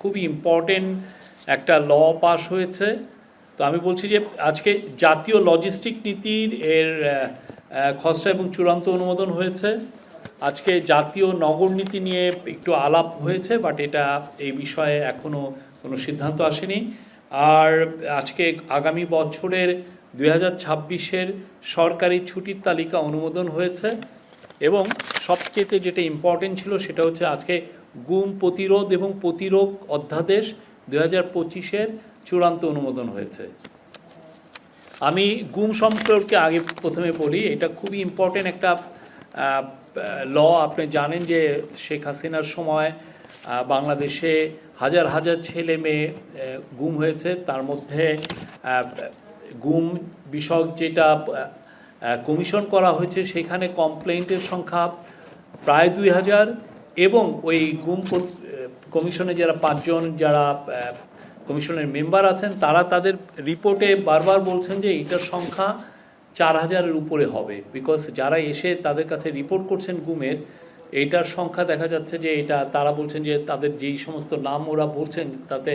খুবই ইম্পর্টেন্ট একটা ল পাস হয়েছে। তো আমি বলছি যে আজকে জাতীয় লজিস্টিক নীতির খসড়া এবং চূড়ান্ত অনুমোদন হয়েছে। আজকে জাতীয় নগর নীতি নিয়ে একটু আলাপ হয়েছে, বাট এটা এই বিষয়ে এখনও কোনো সিদ্ধান্ত আসেনি। আর আজকে আগামী বছরের 2026-এর সরকারি ছুটির তালিকা অনুমোদন হয়েছে। এবং সবচেয়ে যেটা ইম্পর্টেন্ট ছিল সেটা হচ্ছে আজকে গুম প্রতিরোধ এবং প্রতিরোধ অধ্যাদেশ 2025-এর চূড়ান্ত অনুমোদন হয়েছে। আমি গুম সম্পর্কে আগে প্রথমে বলি, এটা খুবই ইম্পর্টেন্ট একটা ল। আপনি জানেন যে শেখ হাসিনার সময় বাংলাদেশে হাজার হাজার ছেলে মেয়ে গুম হয়েছে। তার মধ্যে গুম বিষয়ক যেটা কমিশন করা হয়েছে সেখানে কমপ্লেন্টের সংখ্যা প্রায় 2000, এবং ওই গুম কমিশনে যারা 5 জন যারা কমিশনের মেম্বার আছেন তারা তাদের রিপোর্টে বারবার বলছেন যে এটার সংখ্যা 4000-এর উপরে হবে, বিকজ যারা এসে তাদের কাছে রিপোর্ট করছেন গুমের, এইটার সংখ্যা দেখা যাচ্ছে যে এটা তারা বলছেন যে তাদের যেই সমস্ত নাম ওরা বলছেন তাতে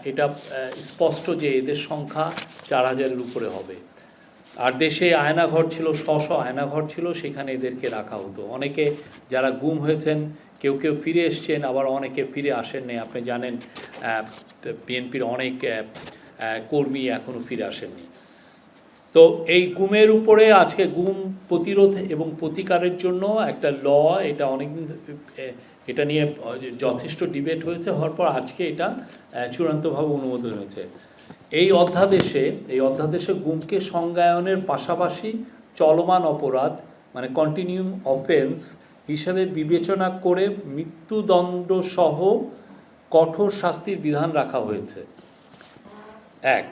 এটা স্পষ্ট যে এদের সংখ্যা 4000-এর উপরে হবে। আর দেশে আয়নাঘর ছিল, আয়নাঘর ছিল, সেখানে এদেরকে রাখা হতো। অনেকে যারা গুম হয়েছেন কেউ কেউ ফিরে এসছেন, আবার অনেকে ফিরে আসেননি। আপনি জানেন বিএনপির অনেক কর্মী এখনও ফিরে আসেননি। তো এই গুমের উপরে আজকে গুম প্রতিরোধ এবং প্রতিকারের জন্য একটা ল, এটা অনেকদিন এটা নিয়ে যথেষ্ট ডিবেট হয়েছে, হওয়ার পর আজকে এটা চূড়ান্তভাবে অনুমোদন হয়েছে। এই অধ্যাদেশে গুমকে সংজ্ঞায়নের পাশাপাশি চলমান অপরাধ মানে কন্টিনিউম অফেন্স হিসাবে বিবেচনা করে মৃত্যুদণ্ড সহ কঠোর শাস্তির বিধান রাখা হয়েছে। 1,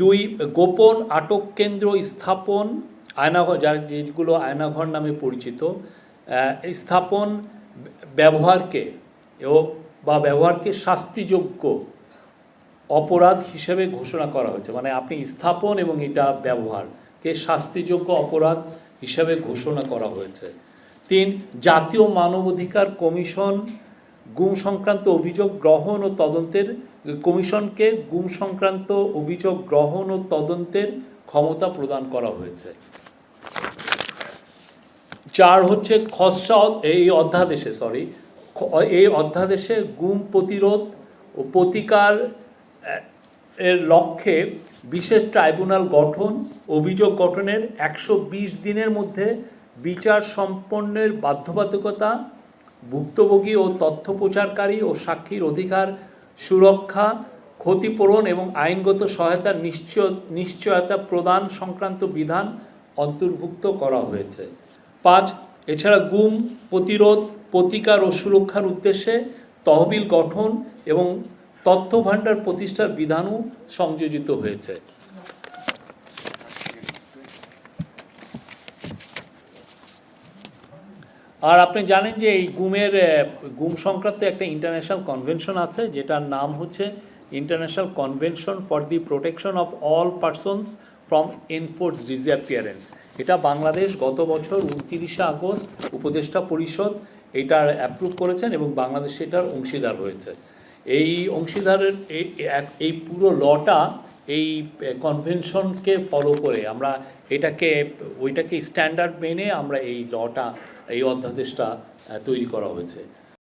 2, গোপন আটক কেন্দ্র স্থাপন, আয়নাঘর, যেগুলো আয়নাঘর নামে পরিচিত, স্থাপন ব্যবহারকে শাস্তিযোগ্য অপরাধ হিসেবে ঘোষণা করা হয়েছে। মানে আপনি স্থাপন এবং এটা ব্যবহারকে শাস্তিযোগ্য অপরাধ হিসাবে ঘোষণা করা হয়েছে। 3, জাতীয় মানবাধিকার কমিশন গুম সংক্রান্ত অভিযোগ গ্রহণ ও তদন্তের কমিশনকে গুম সংক্রান্ত অভিযোগ গ্রহণ ও তদন্তের ক্ষমতা প্রদান করা হয়েছে। 4 হচ্ছে খসড়া এই অধ্যাদেশে গুম প্রতিরোধ ও প্রতিকার এর লক্ষ্যে বিশেষ ট্রাইব্যুনাল গঠন, অভিযোগ গঠনের 120 দিনের মধ্যে বিচার সম্পন্নের বাধ্যবাধকতা, ভুক্তভোগী ও তথ্য প্রচারকারী ও সাক্ষীর অধিকার সুরক্ষা, ক্ষতিপূরণ এবং আইনগত সহায়তার নিশ্চয়তা প্রদান সংক্রান্ত বিধান অন্তর্ভুক্ত করা হয়েছে। 5, এছাড়া গুম প্রতিরোধ, প্রতিকার ও সুরক্ষার উদ্দেশ্যে তহবিল গঠন এবং তথ্য ভাণ্ডার প্রতিষ্ঠার বিধানও সংযোজিত হয়েছে। আর আপনি জানেন যে এই গুম সংক্রান্ত একটা ইন্টারন্যাশনাল কনভেনশন আছে, যেটার নাম হচ্ছে international convention for the protection of all persons from enforced disappearance. এটা বাংলাদেশ গত বছর 29শে আগস্ট উপদেষ্টা পরিষদ এটার অ্যাপ্রুভ করেছেন এবং বাংলাদেশ এটার অংশীদার হয়েছে। এই অংশীদারের এই পুরো লটা এই কনভেনশনকে ফলো করে আমরা ওইটাকে স্ট্যান্ডার্ড মেনে আমরা এই লটা, এই অধ্যাদেশটা তৈরি করা হয়েছে।